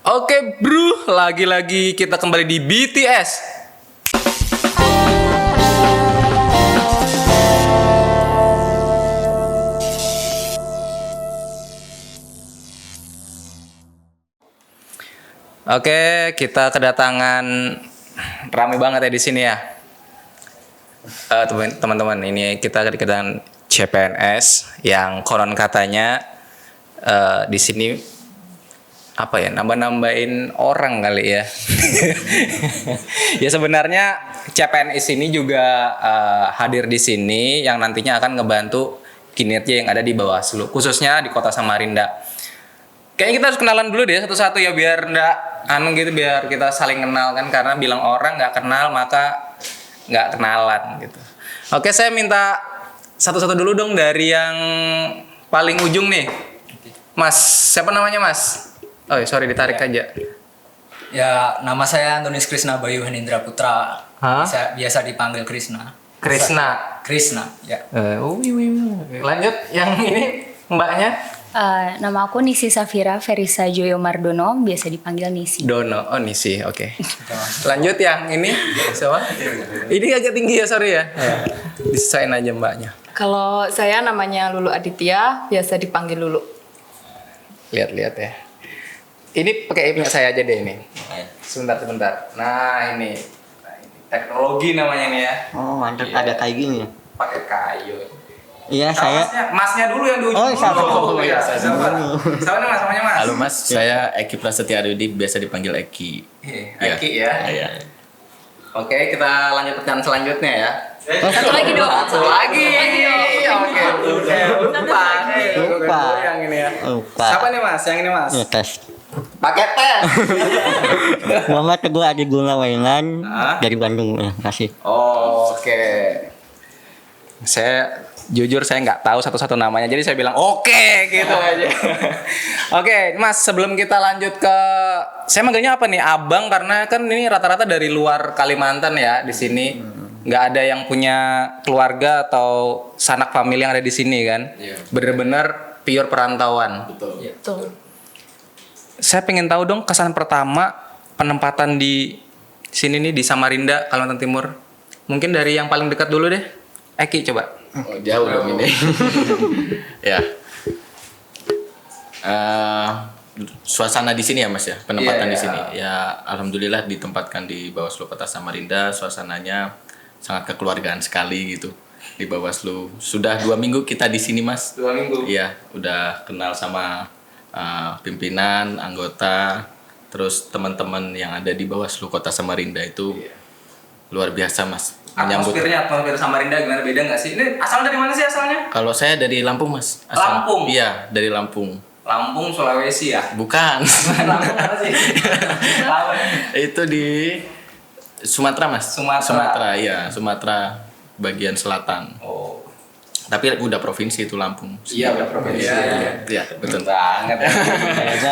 Oke bro, lagi-lagi kita kembali di BTS. Oke, kita kedatangan rame banget ya di sini ya. Teman-teman, ini kita kedatangan CPNS yang konon katanya di sini apa ya, nambah-nambahin orang kali ya. Ya sebenarnya CPNS ini juga hadir di sini yang nantinya akan ngebantu kinerja yang ada di Bawaslu, khususnya di Kota Samarinda. Kayaknya kita harus kenalan dulu deh satu-satu ya, biar nggak gitu, biar kita saling kenal kan, karena bilang orang nggak kenal maka nggak kenalan gitu. Oke, saya minta satu-satu dulu dong dari yang paling ujung nih. Mas, siapa namanya Mas? Oh sorry, ditarik aja. Ya, nama saya Antonis Krisna Bayu Henindra Putra. Biasa dipanggil Krisna. Krisna, ya. Lanjut yang ini mbaknya. Nama aku Nisi Safira Ferisa Joyo Mardono, biasa dipanggil Nisi. Dono, oh Nisi, oke. Lanjut yang ini, siapa? Ini agak tinggi ya, sorry ya. Desain aja mbaknya. Kalau saya namanya Lulu Aditya, biasa dipanggil Lulu. Lihat-lihat ya. Ini pakai punya saya aja deh ini. Sebentar. Nah ini teknologi namanya ini ya. Oh mantap, ada kayak gini ya? Pakai kayu. Iya saya. Masnya dulu yang di ujung. Oh iya. Siapa mas? Namanya Mas. Halo Mas, saya Eki Prasetya Arudi, biasa dipanggil Eki. Eki ya. Iya. Oke, kita lanjut pertanyaan selanjutnya ya. Satu lagi dong. Satu lagi. Oke. Lupa. Yang ini ya. Lupa. Siapa nih Mas? Yang ini Mas. Ya, tes. Pakai tes. Muhammad Teguh Adi Gunawaingan dari Bandung. Kasih. Oke. Saya jujur saya nggak tahu satu-satu namanya, jadi saya bilang oke gitu aja. Oke, Mas, sebelum kita lanjut ke, saya manggilnya apa nih, Abang, karena kan ini rata-rata dari luar Kalimantan ya di sini. Nggak ada yang punya keluarga atau sanak famili yang ada di sini kan. Bener-bener pure perantauan. Betul. Saya pengen tahu dong kesan pertama penempatan di sini nih di Samarinda, Kalimantan Timur. Mungkin dari yang paling dekat dulu deh. Eki coba. Oh, jauh dong ini. Ya. Suasana di sini ya Mas ya, penempatan di sini. Ya alhamdulillah ditempatkan di Bawaslu Kota Samarinda, suasananya sangat kekeluargaan sekali gitu. Di Bawaslu sudah 2 minggu kita di sini Mas. 2 minggu. Iya, udah kenal sama pimpinan, anggota, terus teman-teman yang ada di Bawaslu Kota Samarinda itu luar biasa Mas. Atmosfer Samarinda gimana, beda nggak sih? Ini asal dari mana sih asalnya? Kalau saya dari Lampung Mas. Lampung? Iya, dari Lampung. Lampung, Sulawesi ya? Bukan. Lampung apa sih? Itu di Sumatera Mas. Sumatera. Iya, Sumatera bagian selatan. Oh. Tapi udah provinsi itu Lampung. Iya, udah provinsi. Iya, betul Banget.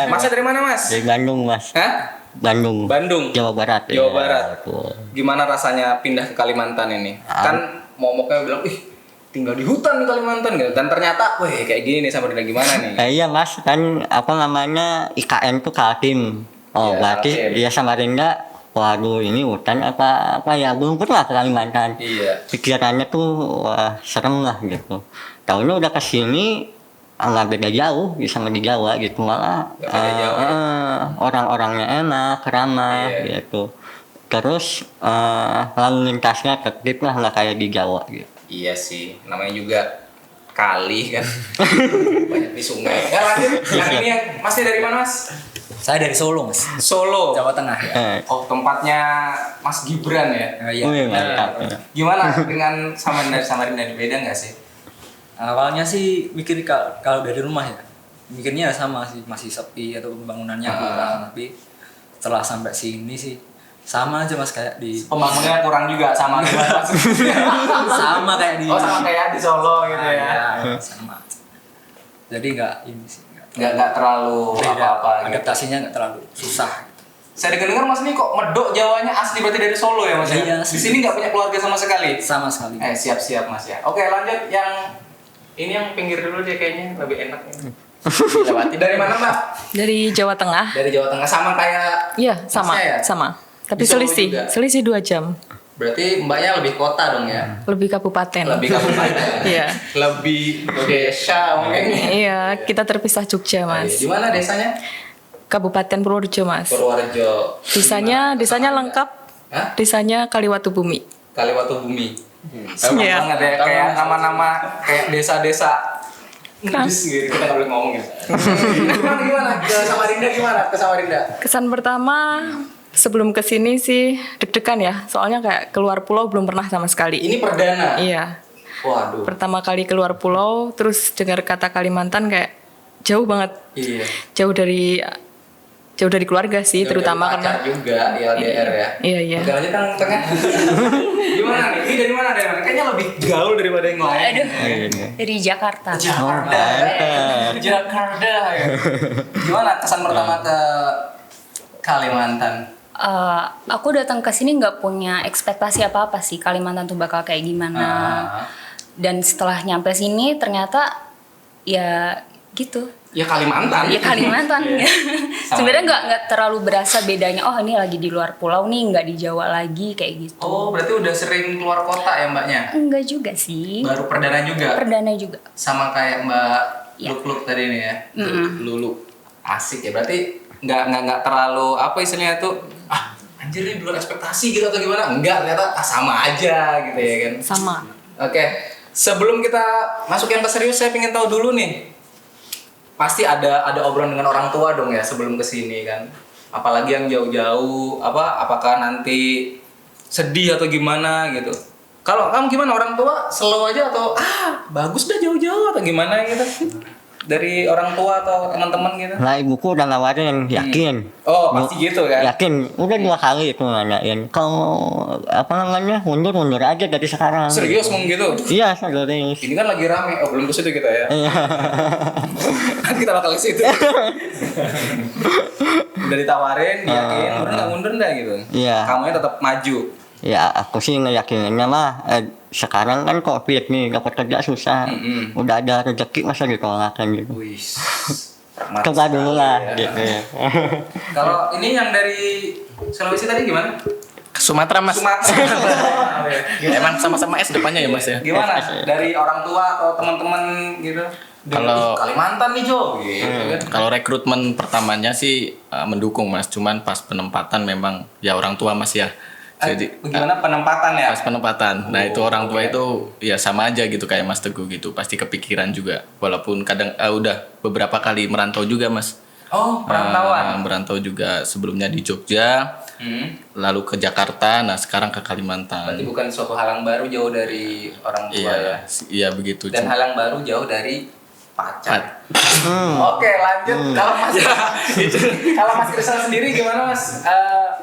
Masnya dari mana Mas? Dari Bandung Mas. Hah? Bandung. Jawa Barat. Ya, Gimana rasanya pindah ke Kalimantan ini? Kan momoknya bilang, tinggal di hutan di Kalimantan gitu. Dan ternyata, kayak gini nih Samarinda, gimana nih? Iya Mas, kan apa namanya IKN tuh Kaltim. Oh Iya, berarti Kaltim. ya Samarinda. Waduh ini hutan apa ya, belum pernah ke Kalimantan. Iya. Pikirannya tuh wah serem lah gitu. Tahunnya udah kesini nggak beda jauh sama di Jawa gitu, malah Nggak beda jauh, ya? orang-orangnya enak, ramah gitu. Terus lalu lintasnya tertib lah, nggak kayak di Jawa gitu. Iya sih, namanya juga kali kan. Banyak di sungai. Ya lanjut, yang ini yang masih dari mana Mas? Saya dari Solo, Mas. Solo. Jawa Tengah ya. Oh, tempatnya Mas Gibran ya? Iya. Wih, mantap. Gimana dengan Samarinda beda nggak sih? Awalnya sih mikir kalau dari rumah ya, mikirnya sama sih, masih sepi atau pembangunannya kurang, tapi setelah sampai sini sih sama aja Mas, kayak di Pembangunannya kurang juga sama Mas. sama kayak di sama kayak di Solo gitu ya. Iya, sama. Jadi nggak ini sih, Nggak terlalu beda, apa-apa gitu. adaptasinya nggak terlalu susah. Saya dengar Mas ini kok medok Jawanya asli berarti dari Solo ya Mas ya? Iya, Di sini nggak punya keluarga sama sekali? Sama sekali. Siap-siap Mas ya. Oke, lanjut yang ini yang pinggir dulu deh, kayaknya lebih enak ini. dilewati. Dari mana Mbak? Dari Jawa Tengah. Dari Jawa Tengah, sama kayak Iya, sama, Masnya ya? sama. Tapi Di Solo selisih, juga? selisih 2 jam. Berarti Mbaknya lebih kota dong ya? Lebih kabupaten. Lebih kabupaten. Iya. Lebih desa mungkin. Iya, kita terpisah Jogja, Mas. Di mana desanya? Kabupaten Purworejo, Mas. Purworejo. Desanya lengkap. Hah? Desanya Kaliwatu Bumi. Kaliwatu Bumi. Emang Iya. banget ya, kayak nama-nama kayak desa-desa Inggris gitu, kita nggak boleh ngomong ya. Gimana? Ke Samarinda gimana? Ke Samarinda? Kesan pertama sebelum kesini sih deg-degan ya, soalnya kayak keluar pulau belum pernah sama sekali. Ini perdana. Iya, Waduh. pertama kali keluar pulau, terus dengar kata Kalimantan kayak jauh banget, Iya. jauh dari keluarga sih, Jauh terutama dari pacar karena juga LDR ya. Iya, iya. Oke, lanjut Kang Tengah. Gimana nih? Ini dari mana? Kayaknya lebih gaul daripada yang ngomong. Dari Jakarta. Jakarta. Jakarta ya. Gimana kesan pertama ke Kalimantan? Aku datang ke sini nggak punya ekspektasi apa-apa sih Kalimantan tuh bakal kayak gimana. Dan setelah nyampe sini ternyata ya gitu. Ya Kalimantan. Ya Kalimantan. Sama. Sebenarnya nggak terlalu berasa bedanya. Oh ini lagi di luar pulau nih, nggak di Jawa lagi kayak gitu. Oh, berarti udah sering keluar kota ya Mbaknya? Enggak juga sih. Baru perdana juga? Perdana juga. Sama kayak Mbak Ya. Luk-Luk tadi nih ya? Lulu. Asik ya, berarti nggak terlalu apa istilahnya tuh, anjir ini di luar ekspektasi gitu atau gimana? Enggak, ternyata sama aja gitu ya kan? sama. Oke, sebelum kita masuk yang ke serius, saya pengen tahu dulu nih. Pasti ada obrolan dengan orang tua dong ya sebelum kesini kan. Apalagi yang jauh-jauh, apakah nanti sedih atau gimana gitu. Kalau kamu gimana, orang tua slow aja atau bagus dah jauh-jauh atau gimana gitu? Dari orang tua atau teman-teman gitu? Nah ibuku udah nawarin, yakin. Oh, pasti gitu kan? Yakin, udah 2 kali itu nanyain. Kalau mundur aja dari sekarang. Serius ngomong gitu? Iya, serius. Ini kan lagi rame, belum ke situ kita ya. Iya. Kan kita bakal ke situ. Udah ditawarin, yakin, mundur enggak gitu. Iya. Kamunya tetap maju. Ya aku sih ngeyakininnya mah sekarang kan COVID nih, dapat kerja susah. Udah ada rezeki masa ditolakan gitu. Wih. Coba dulu lah gitu ya. Kalau ini yang dari Sulawesi tadi gimana? Sumatera Mas. Sumatera. Emang sama-sama S depannya ya Mas ya? Gimana? Dari orang tua atau teman-teman gitu? Kalau- Kalimantan nih Jo, gitu kan. Kalau rekrutmen pertamanya sih mendukung Mas, cuman pas penempatan memang ya orang tua Mas ya. Jadi Bagaimana penempatan ya? pas penempatan, nah itu orang tua itu ya sama aja gitu kayak Mas Teguh gitu, pasti kepikiran juga. Walaupun kadang udah beberapa kali merantau juga Mas. Oh, perantauan. Merantau juga sebelumnya di Jogja, lalu ke Jakarta, nah sekarang ke Kalimantan. Berarti bukan suatu halang baru jauh dari orang tua ya. Iya begitu. Dan halang baru jauh dari pacar. Oke, lanjut. Kalau Mas Krisna sendiri gimana Mas?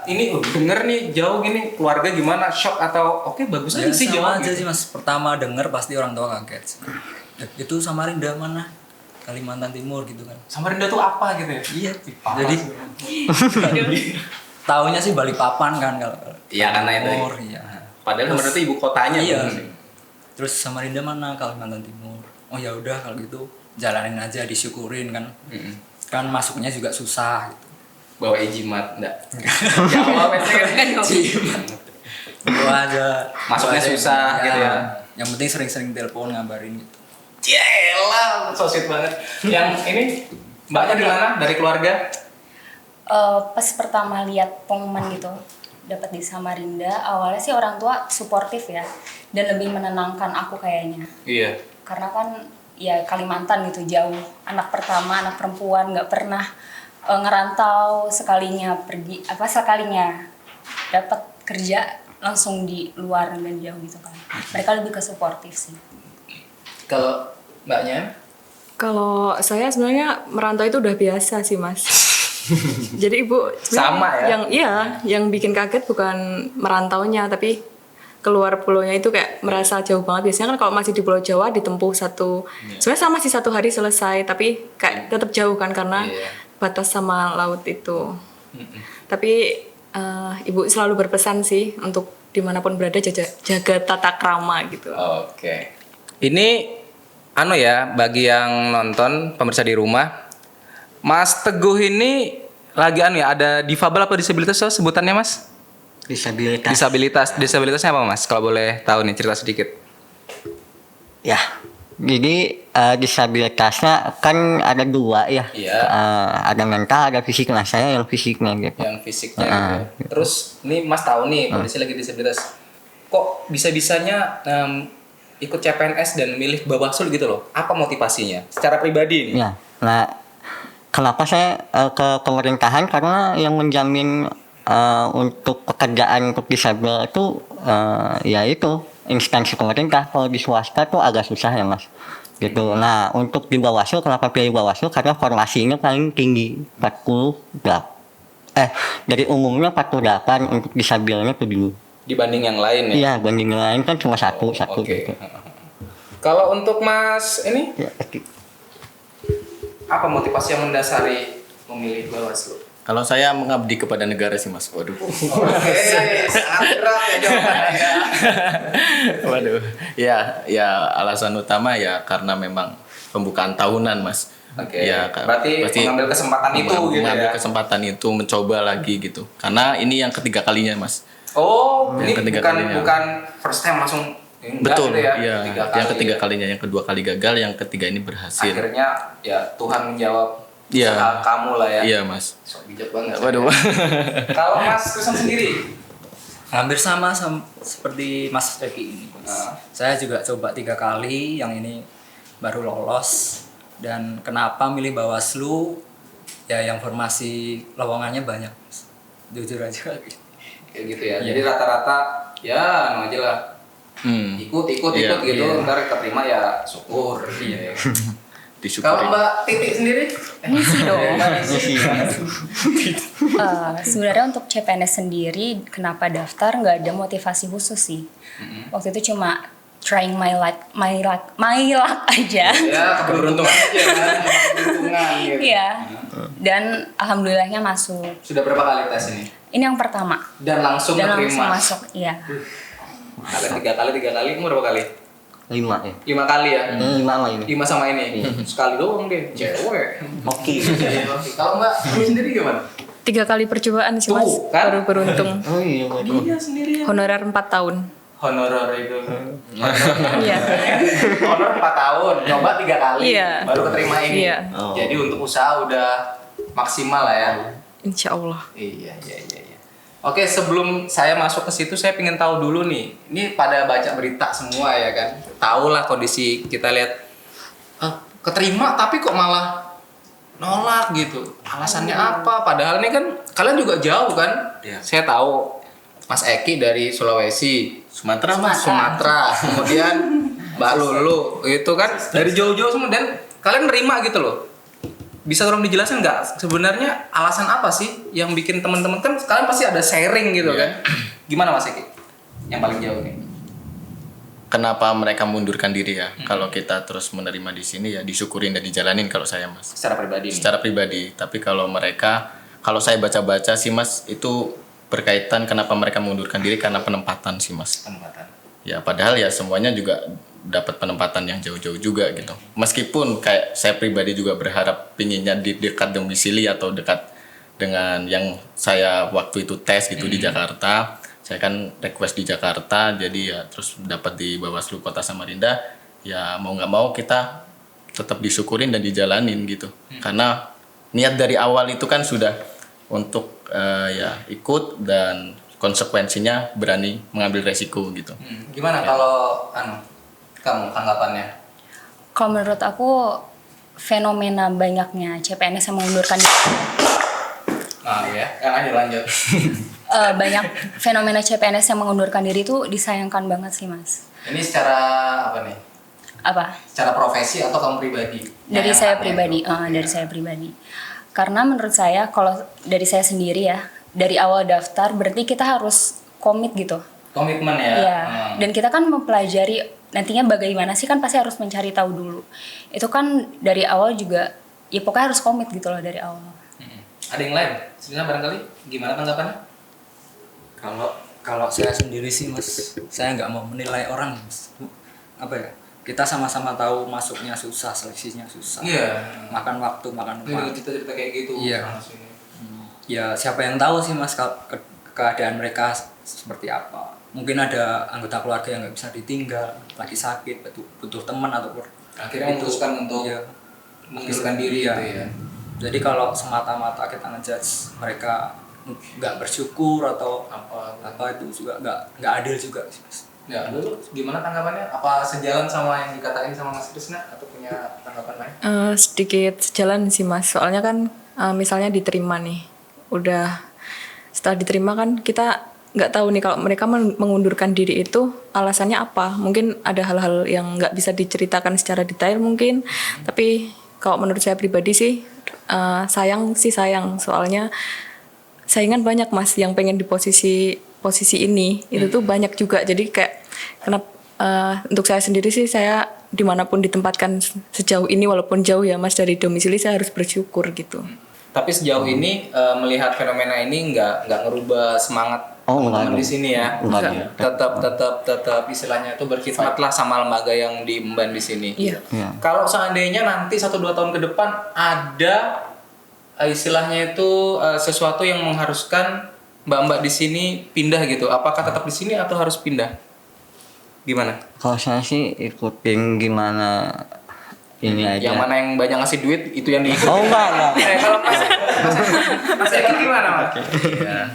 Ini denger nih jauh gini, keluarga gimana? Shock atau oke bagus aja Ya, sih sama jauh aja gitu. sih Mas. Pertama denger pasti orang tua kaget sih. Itu Samarinda mana? Kalimantan Timur gitu kan. Samarinda tuh apa gitu ya? Iya. Parah Jadi sih. taunya sih Balikpapan kan kalau. Iya, karena itu. Timur, iya. Padahal sebenarnya ibu kotanya Iya. tuh. Terus Samarinda mana? Kalimantan Timur. Oh ya udah kalau gitu jalanin aja, disyukurin kan. Kan masuknya juga susah gitu. Bawa ejimat enggak? Jawa biasanya kan ejimat. Gua aja Masuknya gua aja, susah gitu ya. Yang penting sering-sering telepon ngabarin gitu. Yelah, so sweet banget. Yang ini Mbaknya di mana? Dari keluarga? Pas pertama lihat pengumuman gitu dapat di Samarinda, awalnya sih orang tua suportif ya dan lebih menenangkan aku kayaknya. Iya. Karena kan ya Kalimantan gitu jauh, anak pertama, anak perempuan nggak pernah ngerantau, sekalinya dapat kerja langsung di luar dan jauh gitu kan. Mereka lebih ke suportif sih. Kalau Mbaknya? Kalau saya sebenarnya merantau itu udah biasa sih Mas. Jadi ibu Sama ya? yang bikin kaget bukan merantaunya tapi keluar pulaunya itu kayak merasa jauh banget. Biasanya kan kalau masih di Pulau Jawa ditempuh sebenarnya sama sih 1 hari selesai tapi kayak tetap jauh kan karena batas sama laut itu. Tapi ibu selalu berpesan sih untuk dimanapun berada jaga tata krama gitu. Oke. Ini anu ya, bagi yang nonton pemirsa di rumah, Mas Teguh ini lagi anu ya, ada difabel apa disabilitas sebutannya Mas? Disabilitasnya apa Mas? Kalau boleh tahu nih, cerita sedikit. Ya, jadi disabilitasnya kan ada dua ya. Iya. Ada mental, ada fisik. Nah, saya yang fisiknya gitu. Yang fisiknya gitu. Terus ini Mas tahu nih kondisi lagi disabilitas. Kok bisa-bisanya ikut CPNS dan milih Bawaslu gitu loh? Apa motivasinya? Secara pribadi nih. Ya, nah kenapa saya ke pemerintahan, karena yang menjamin untuk pekerjaan untuk disabel itu ya itu instansi pemerintah. Kalau di swasta tuh agak susah ya Mas. Gitu. Nah untuk di Bawaslu, kenapa pilih Bawaslu? Karena formasinya paling tinggi 48. Dari umumnya 48, untuk disabelnya tuh dulu. Dibanding yang lain ya? Iya, banding yang lain kan cuma satu Oke. gitu. Kalau untuk Mas ini, Ya, apa motivasi yang mendasari memilih Bawaslu? Kalau saya mengabdi kepada negara sih Mas. Waduh. Oke, sangat berat ya jawabannya ya. Waduh. Ya alasan utama ya karena memang pembukaan tahunan Mas. Oke. Ya, Berarti pasti mengambil kesempatan itu gitu mengambil ya. kesempatan itu, mencoba lagi gitu. Karena ini yang ketiga kalinya Mas. Oh, Yang ini ketiga bukan kalinya. bukan first time langsung enggak Betul. gitu ya. Iya. Tiga Yang kali ketiga ya. kalinya, yang kedua kali gagal, yang ketiga ini berhasil. Akhirnya ya Tuhan menjawab Iya. usaha kamu lah ya. Iya Mas. Sok bijak banget. Waduh. Kalau Mas Krisan sendiri, Hampir sama seperti Mas Reki ini. Saya juga coba 3 kali, yang ini baru lolos. Dan kenapa milih Bawaslu? Ya yang formasi lowongannya banyak. Jujur aja. kayak gitu ya. Jadi rata-rata ya anu aja lah. Ikut Iya, gitu. iya. Ntar keterima ya syukur. Iya. Kalau Disyukuri. Mbak Titi sendiri? Ngisi dong. Ngisi. Sebenarnya untuk CPNS sendiri kenapa daftar nggak ada motivasi khusus sih. Waktu itu cuma trying my luck aja. Ya, keberuntungan aja kan. Keberuntungan gitu. Iya. Dan alhamdulillahnya masuk. Sudah berapa kali tes ini? Ini yang pertama. Dan langsung Dan langsung keterima. masuk. Iya. Ada 3 kali, kamu berapa kali? 5 ya. 5 kali ya? 5 sama ini. 5 sama ini? Sekali doang deh, cewek. Oke. Kalau Mbak, kamu sendiri gimana? 3 kali percobaan sih Mas, Tuh, kan? baru beruntung. Oh iya, waduh. Dia sendirian. Honorer 4 tahun. Honorer itu. Iya. Honor 4 tahun, coba 3 kali, Iya. baru keterima ini. Iya. Oh. Jadi untuk usaha udah maksimal lah ya. Insya Allah. Iya. Oke, sebelum saya masuk ke situ, saya pengen tahu dulu nih. Ini pada baca berita semua ya kan. Tahu lah kondisi, kita lihat keterima tapi kok malah nolak gitu. Alasannya apa? Padahal ini kan kalian juga jauh kan? Iya. Saya tahu Mas Eki dari Sulawesi, Sumatera Mas. Sumatera, kemudian Mbak Lulu itu kan dari jauh-jauh semua, dan kalian nerima gitu loh. Bisa tolong dijelasin nggak sebenarnya alasan apa sih yang bikin teman-teman, kan kalian pasti ada sharing gitu kan? Gimana Mas Eki? Yang paling jauh nih. Kenapa mereka mundurkan diri ya? Kalau kita terus menerima di sini ya disyukurin dan dijalanin kalau saya Mas. Secara pribadi nih. Secara pribadi. Tapi kalau mereka, kalau saya baca-baca sih Mas, itu berkaitan kenapa mereka mengundurkan diri karena penempatan sih Mas. Penempatan. Ya padahal ya semuanya juga dapat penempatan yang jauh-jauh juga gitu. Meskipun kayak saya pribadi juga berharap pinginnya di dekat domisili atau dekat dengan yang saya waktu itu tes gitu di Jakarta. Saya kan request di Jakarta, jadi ya terus dapat di Bawaslu Kota Samarinda. Ya mau nggak mau kita tetap disyukurin dan dijalanin gitu. Karena niat dari awal itu kan sudah untuk ya ikut dan konsekuensinya berani mengambil resiko gitu. Gimana kalau kamu tanggapannya? Kalau menurut aku fenomena banyaknya CPNS yang mengundurkan diri, Nah ya, lanjut. banyak fenomena CPNS yang mengundurkan diri itu disayangkan banget sih Mas. Ini secara apa nih? Apa? Secara profesi atau kamu pribadi? Dari saya Nyayangkannya pribadi, itu. dari saya pribadi. Karena menurut saya kalau dari saya sendiri ya, dari awal daftar berarti kita harus komit gitu. Komitmen ya. Iya. Dan kita kan mempelajari nantinya bagaimana sih, kan pasti harus mencari tahu dulu. Itu kan dari awal juga ya pokoknya harus komit gitu loh dari awal. Ada yang lain? Sebenarnya barangkali gimana tanggapannya? Kalau saya sendiri sih Mas, saya nggak mau menilai orang Mas. Apa ya? kita sama-sama tahu masuknya susah, seleksinya susah. Iya. Makan waktu, makan Ini uang. cerita-cerita kayak gitu. Iya. sana sini. Ya siapa yang tahu sih Mas keadaan mereka seperti apa. Mungkin ada anggota keluarga yang nggak bisa ditinggal, lagi sakit, butuh teman atau Akhirnya memutuskan untuk iya, mengundurkan diri iya. gitu ya. Jadi kalau semata-mata kita ngejudge mereka nggak bersyukur atau apa itu juga nggak adil juga sih, Mas. Ya, dulu gimana tanggapannya? Apa sejalan sama yang dikatain sama Mas Krisna atau punya tanggapan lain? Sedikit sejalan sih Mas, soalnya kan misalnya diterima nih, udah setelah diterima kan kita nggak tahu nih kalau mereka mengundurkan diri itu alasannya apa. Mungkin ada hal-hal yang nggak bisa diceritakan secara detail mungkin, tapi kalau menurut saya pribadi sih sayang, soalnya saingan banyak Mas yang pengen di posisi ini itu tuh banyak juga. Jadi kayak kenapa untuk saya sendiri sih, saya dimanapun ditempatkan sejauh ini walaupun jauh ya Mas dari domisili, saya harus bersyukur gitu. Tapi sejauh ini melihat fenomena ini nggak ngerubah semangat teman-teman di sini ya. Tetap istilahnya itu berkhidmat lah sama lembaga yang diemban di sini. Iya. Kalau seandainya nanti 1-2 tahun ke depan ada istilahnya itu sesuatu yang mengharuskan mbak-mbak di sini pindah gitu, apakah tetap di sini atau harus pindah? Gimana? Kalau saya sih ikutin gimana ini aja. Yang mana yang banyak ngasih duit itu yang diikuti. Oh enggak. Kalau Mas Eki gimana Mas? Iya.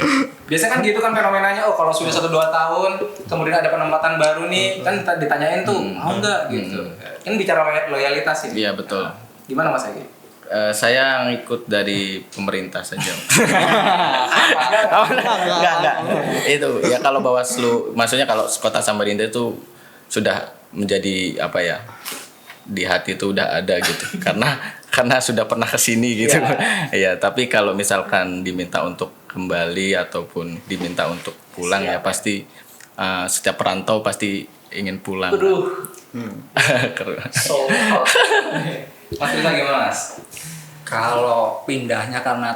Biasanya kan gitu kan fenomenanya, oh kalau sudah 1-2 tahun kemudian ada penempatan baru nih, kan ditanyain tuh mau nggak gitu. Kan bicara loyalitas ini. Iya betul. Gimana Mas Eki? Saya ngikut dari pemerintah saja. Enggak. Itu ya kalau Bawaslu, maksudnya kalau Kota Samarinda itu sudah menjadi apa ya? Di hati itu udah ada gitu. Karena sudah pernah kesini gitu. Iya, tapi kalau misalkan diminta untuk kembali ataupun diminta untuk pulang ya pasti setiap perantau pasti ingin pulang. Aduh. So, Mas Rita gimana Mas? Kalau pindahnya karena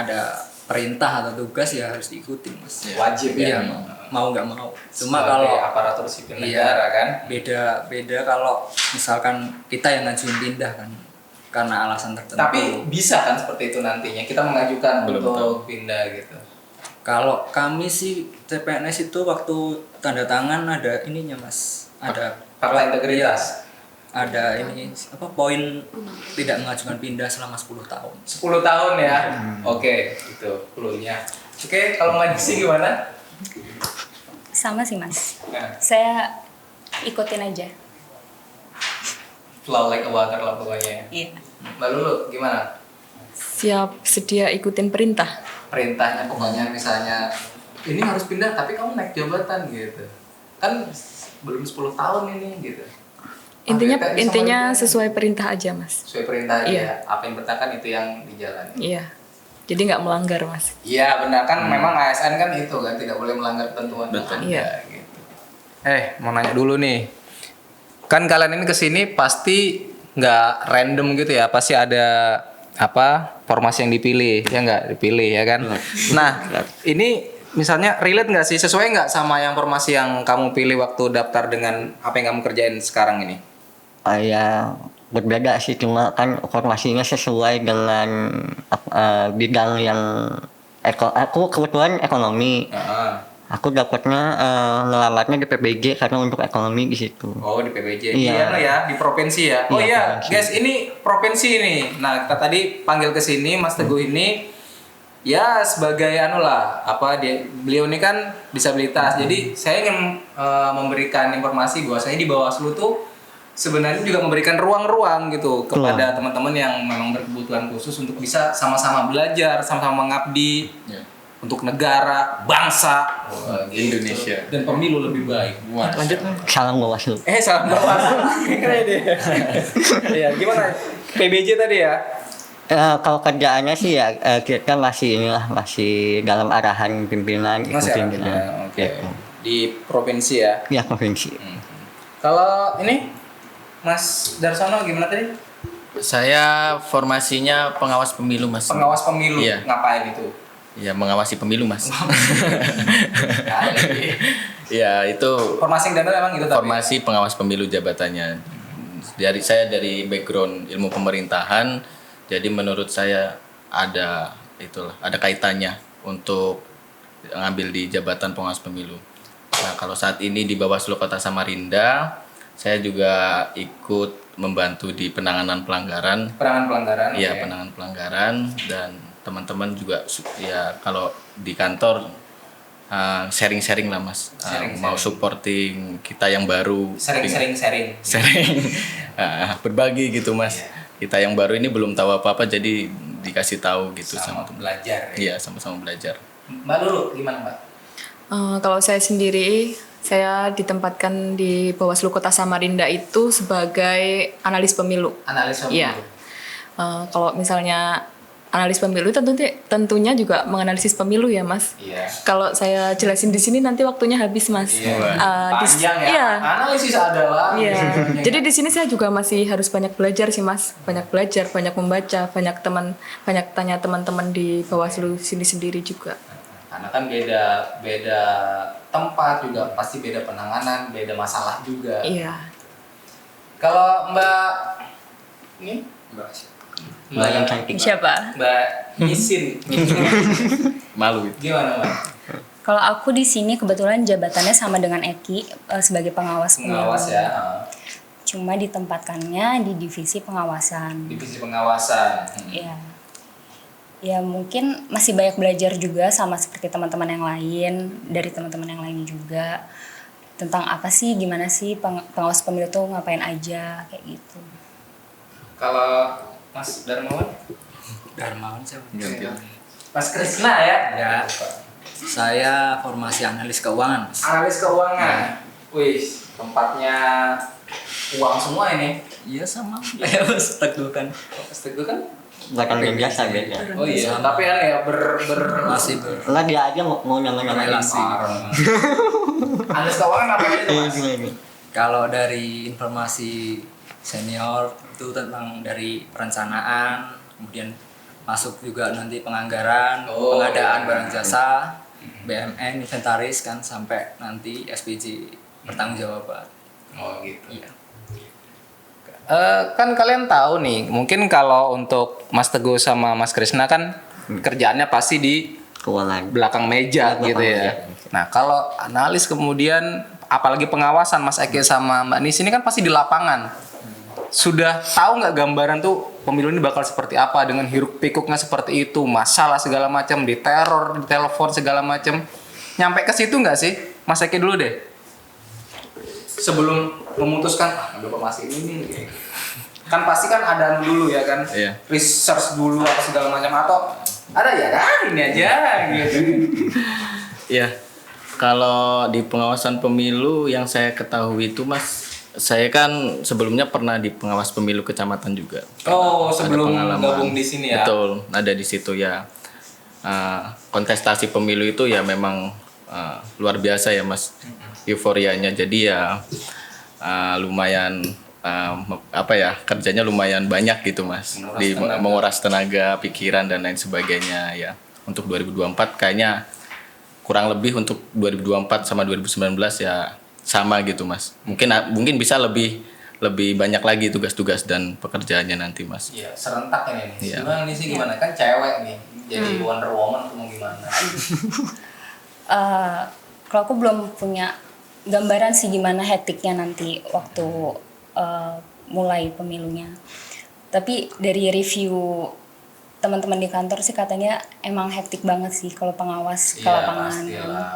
ada perintah atau tugas ya harus diikuti Mas. Wajib ya. Iya, mau nggak mau. Cuma Sebagai kalau aparatur sipil iya, negara kan. beda kalau misalkan kita yang ngajuin pindah kan karena alasan tertentu. Tapi bisa kan seperti itu nantinya kita mengajukan untuk pindah gitu. Kalau kami sih CPNS itu waktu tanda tangan ada ininya Mas. Ada Fakta integritas. ada ini apa poin tidak mengajukan pindah selama 10 tahun. 10 tahun ya. Oke, itu clue-nya. Oke, kalau Mbak Diksi gimana? Sama sih Mas. Nah, Saya ikutin aja. flow like a water lah pokoknya. Iya. Mbak Lulu gimana? Siap sedia ikutin perintah. Perintahnya pokoknya misalnya ini harus pindah tapi kamu naik jabatan gitu. Kan belum 10 tahun ini gitu. Intinya sesuai perintah aja Mas. Sesuai perintah Iya. ya. Apa yang bertakan itu yang dijalani. Iya. Jadi nggak melanggar Mas. Iya benar kan memang ASN kan itu kan tidak boleh melanggar ketentuan. Betul. Iya. Gitu. Mau nanya dulu nih. Kan kalian ini kesini pasti nggak random gitu ya, pasti ada apa formasi yang dipilih ya nggak dipilih ya kan. Nah ini misalnya relate nggak sih, sesuai nggak sama yang formasi yang kamu pilih waktu daftar dengan apa yang kamu kerjain sekarang ini? Ya berbeda sih, cuma kan formasinya sesuai dengan bidang yang aku kebetulan ekonomi. Aku dapatnya ngelamatnya di PBJ karena untuk ekonomi di situ. Oh di PBJ. Iya. Iya ya di provinsi ya. Oh iya provinsi. guys ini provinsi nih. Nah kita tadi panggil ke sini Mas Teguh ini ya sebagai beliau ini kan disabilitas. Jadi saya ingin memberikan informasi bahwasanya di Bawaslu tuh sebenarnya juga memberikan ruang-ruang gitu kepada teman-teman yang memang berkebutuhan khusus untuk bisa sama-sama belajar, sama-sama mengabdi untuk negara, bangsa, Indonesia. dan pemilu lebih baik. Lanjut. Salam Bawaslu. Salam Bawaslu. Keren deh. Iya, gimana? PBJ tadi ya? Kalau kerjaannya sih ya kita masih dalam arahan pimpinan. Masih ikutin ada. Oke. gitu. Di provinsi ya. Ya provinsi. Kalau ini Mas Darsono gimana tadi? Saya formasinya pengawas pemilu Mas. Pengawas pemilu. Iya. Ngapain itu? Ya mengawasi pemilu Mas. Ya itu Formasi yang memang gitu tapi. formasi pengawas pemilu jabatannya. Saya dari background ilmu pemerintahan, jadi menurut saya ada kaitannya untuk ngambil di jabatan pengawas pemilu. Nah, kalau saat ini di Bawaslu Kota Samarinda, saya juga ikut membantu di penanganan pelanggaran. Penanganan pelanggaran. Iya, oke. penanganan pelanggaran, dan teman-teman juga ya kalau di kantor sharing-sharing lah Mas. Sharing-sharing. Mau supporting kita yang baru. Sering-sering sharing. Sharing. Berbagi gitu Mas. Iya. Kita yang baru ini belum tahu apa-apa, jadi dikasih tahu gitu Sama sama teman. belajar. Ya. Iya, sama-sama belajar. Mbak Lulu gimana Mbak? Kalau saya sendiri, saya ditempatkan di Bawaslu Kota Samarinda itu sebagai analis pemilu. Analis pemilu. Iya. Kalau misalnya analis pemilu tentunya juga menganalisis pemilu ya Mas. Iya. Kalau saya jelasin di sini nanti waktunya habis Mas. Iya. Di- Panjang ya. Iya. Analisis adalah. Iya. Jadi di sini saya juga masih harus banyak belajar sih Mas. Banyak belajar, banyak membaca, banyak tanya teman-teman di Bawaslu sini sendiri juga. Karena kan beda tempat juga pasti beda penanganan, beda masalah juga. Iya. Kalau Mbak ini Mbak yang cantik. Siapa? Mbak Isin. Malu itu. Gimana Mbak? Kalau aku di sini kebetulan jabatannya sama dengan Eki sebagai pengawas pemilu. Pengawas ya. Cuma ditempatkannya di divisi pengawasan. Divisi pengawasan. Ya. Ya mungkin masih banyak belajar juga sama seperti teman-teman yang lain, dari teman-teman yang lain juga. Tentang apa sih, gimana sih pengawas pemilu tuh ngapain aja, kayak gitu. Kalau Mas Darmawan? Darmawan saya. Mas Krisna ya? Ya. Saya formasi analis keuangan. Mas. Analis keuangan. Wih, tempatnya uang semua ini. Iya sama. Ya Mas, Teguh kan. Mas Teguh kan? Bukan yang biasa beda. Oh iya, Sama. tapi kan ya Masih ber Lah dia aja mau nyamain relasi. Analis keuangan apa itu Mas? Kalau dari informasi senior itu tentang dari perencanaan, kemudian masuk juga nanti penganggaran, Oh, pengadaan iya. barang jasa, BMN, inventaris kan sampai nanti SPJ pertanggungjawaban. Oh gitu. Iya. Kan kalian tahu nih, mungkin kalau untuk Mas Teguh sama Mas Krisna kan kerjaannya pasti di Keuangan. belakang meja Belakang gitu ya. meja. Nah kalau analis kemudian apalagi pengawasan Mas Eki sama Mbak Nis ini kan pasti di lapangan. Sudah tahu nggak gambaran tuh pemilu ini bakal seperti apa dengan hiruk pikuknya seperti itu, masalah segala macam, diteror, ditelepon segala macam. Nyampe ke situ nggak sih? Mas Eki dulu deh. Sebelum memutuskan, Bapak masih ini nih. Kan pasti kan ada dulu ya kan, Iya. research dulu apa segala macam atau ada ya kan ini aja gitu. Ya, kalau di pengawasan pemilu yang saya ketahui itu Mas, saya kan sebelumnya pernah di pengawas pemilu kecamatan juga. Oh, Ada sebelum pengalaman. gabung di sini ya. Betul, ada di situ ya. Kontestasi pemilu itu ya memang luar biasa ya Mas, euforianya. Jadi ya lumayan kerjanya lumayan banyak gitu Mas, menguras tenaga, pikiran dan lain sebagainya ya. Untuk 2024 kayaknya kurang lebih untuk 2024 sama 2019 ya sama gitu Mas. Mungkin bisa lebih banyak lagi tugas-tugas dan pekerjaannya nanti Mas. Iya, serentak ini nih. Iya. Gimana nih sih gimana? Kan cewek nih. Jadi Wonder Woman tuh mau gimana? Kalau aku belum punya gambaran sih gimana hektiknya nanti waktu mulai pemilunya. Tapi dari review teman-teman di kantor sih katanya emang hektik banget sih kalau pengawas ke lapangan. pastilah.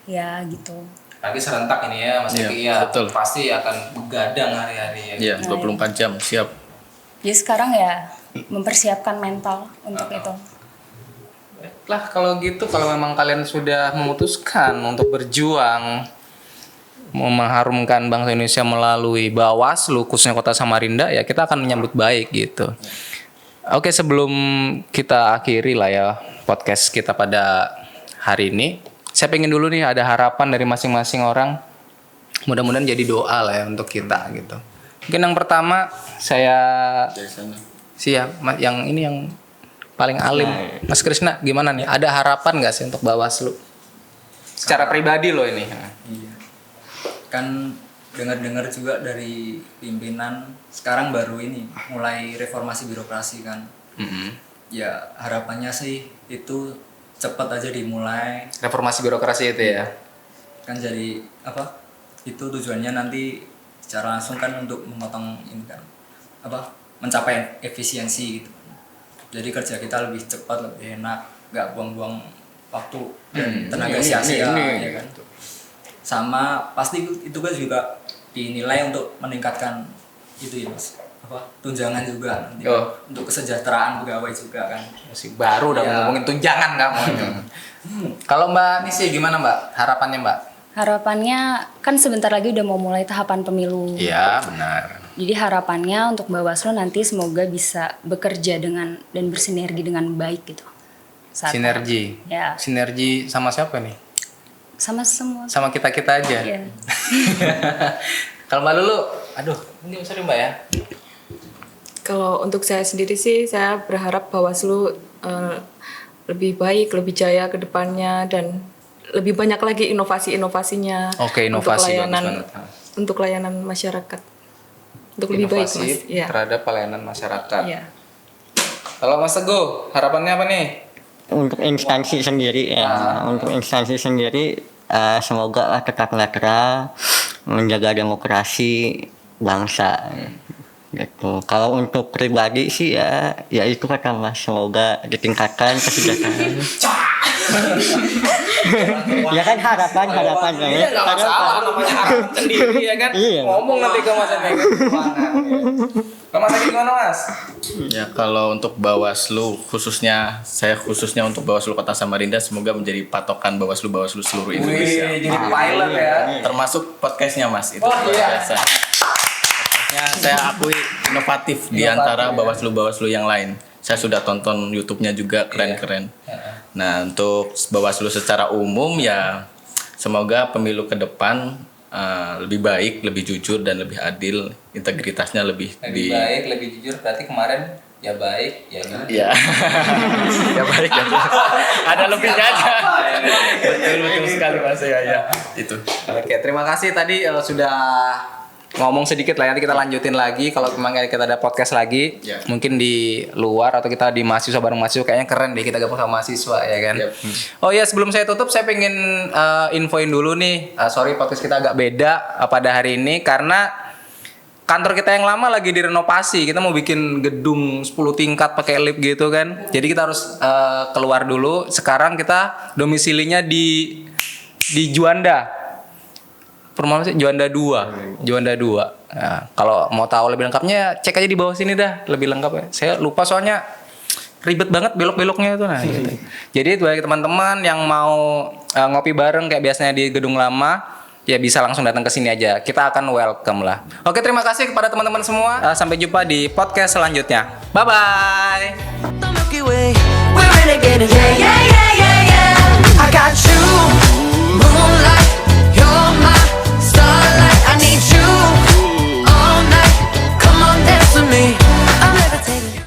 Ya gitu. Lagi serentak ini ya Mas Iya, Eki ya. betul. Pasti akan begadang hari-hari ya. Iya, 24 jam siap. Jadi sekarang ya mempersiapkan mental untuk itu. Lah kalau gitu, kalau memang kalian sudah memutuskan untuk berjuang mengharumkan bangsa Indonesia melalui Bawaslu khususnya Kota Samarinda, ya kita akan menyambut baik gitu. Oke, sebelum kita akhiri lah ya podcast kita pada hari ini, saya pengen dulu nih ada harapan dari masing-masing orang. Mudah-mudahan jadi doa lah ya untuk kita gitu. Mungkin yang pertama saya Dari sana. siap, yang ini yang paling alim, Mas Krisna gimana nih? Ada harapan nggak sih untuk Bawaslu? Secara pribadi loh ini. Iya. kan dengar-dengar juga dari pimpinan sekarang baru ini mulai reformasi birokrasi kan. Ya harapannya sih itu cepat aja dimulai. Reformasi birokrasi itu ya. Kan jadi apa? Itu tujuannya nanti secara langsung kan untuk memotong ini kan apa? Mencapai efisiensi gitu. Jadi kerja kita lebih cepat, lebih enak, nggak buang-buang waktu dan tenaga sia-sia ya kan. Sama pasti itu kan juga dinilai untuk meningkatkan itu ya Mas, apa tunjangan juga nanti untuk kesejahteraan pegawai juga kan. Masih baru udah ngomongin tunjangan kamu. Kalau Mbak Nisi gimana Mbak? Harapannya Mbak? Harapannya kan sebentar lagi udah mau mulai tahapan pemilu. Iya benar. Jadi harapannya untuk Bawaslu nanti semoga bisa bekerja dengan dan bersinergi dengan baik gitu. Sinergi. Ya. Sinergi sama siapa nih? Sama semua. Sama kita-kita aja. Iya. Kalau Mbak Lulu, aduh, ini sorry Mbak ya. Kalau untuk saya sendiri sih, saya berharap Bawaslu lebih baik, lebih jaya ke depannya dan lebih banyak lagi inovasi-inovasinya. Oke, inovasi untuk layanan, bagus banget. untuk layanan masyarakat. Untuk lebih baik, Mas. Inovasi Iya. terhadap pelayanan masyarakat. Iya. Kalau Mas Teguh, harapannya apa nih? Untuk instansi sendiri ya, untuk instansi sendiri semoga lah tetap netral, menjaga demokrasi bangsa gitu. Kalau untuk pribadi sih ya itu kata Mas, semoga ditingkatkan kesejahteraan. Ya kan harapan ya. Iya nggak masalah, namanya harapan sendiri ya kan. Iya. Ngomong nanti ke Mas Adi. Kalau Mas Adi gimana Mas? Ya kalau untuk Bawaslu saya khususnya untuk Bawaslu Kota Samarinda semoga menjadi patokan Bawaslu seluruh Indonesia. Wih, jadi pilot ya. Termasuk podcastnya Mas itu Oh, luar iya. biasa. Podcastnya saya akui inovatif di antara Bawaslu yang lain. Saya sudah tonton YouTube-nya juga keren-keren. Nah untuk Bawaslu secara umum ya semoga pemilu ke depan lebih baik, lebih jujur dan lebih adil, integritasnya lebih baik, lebih jujur. Berarti kemarin ya baik, ya jujur. Ya. Ya baik ya. Ada lebihnya aja. Betul sekali Mas ya. Itu. Oke, terima kasih tadi sudah ngomong sedikit lah, nanti kita lanjutin lagi kalau memang kita ada podcast lagi. Ya. Mungkin di luar atau kita di mahasiswa bareng mahasiswa, kayaknya keren deh kita gabung sama mahasiswa ya kan. Yep. Oh ya, sebelum saya tutup saya pengen infoin dulu nih, sorry podcast kita agak beda pada hari ini karena kantor kita yang lama lagi direnovasi. Kita mau bikin gedung 10 tingkat pakai lift gitu kan. Jadi kita harus keluar dulu. Sekarang kita domisilinya di Juanda. Perumahan sih Juanda 2. Nah, kalau mau tahu lebih lengkapnya cek aja di bawah sini dah, lebih lengkap ya. Saya lupa soalnya ribet banget belok-beloknya itu gitu. Jadi bagi teman-teman yang mau ngopi bareng kayak biasanya di gedung lama, ya bisa langsung datang ke sini aja. Kita akan welcome lah. Oke, terima kasih kepada teman-teman semua. Sampai jumpa di podcast selanjutnya. Bye bye. The Milky Way, we're renegade, yeah, yeah.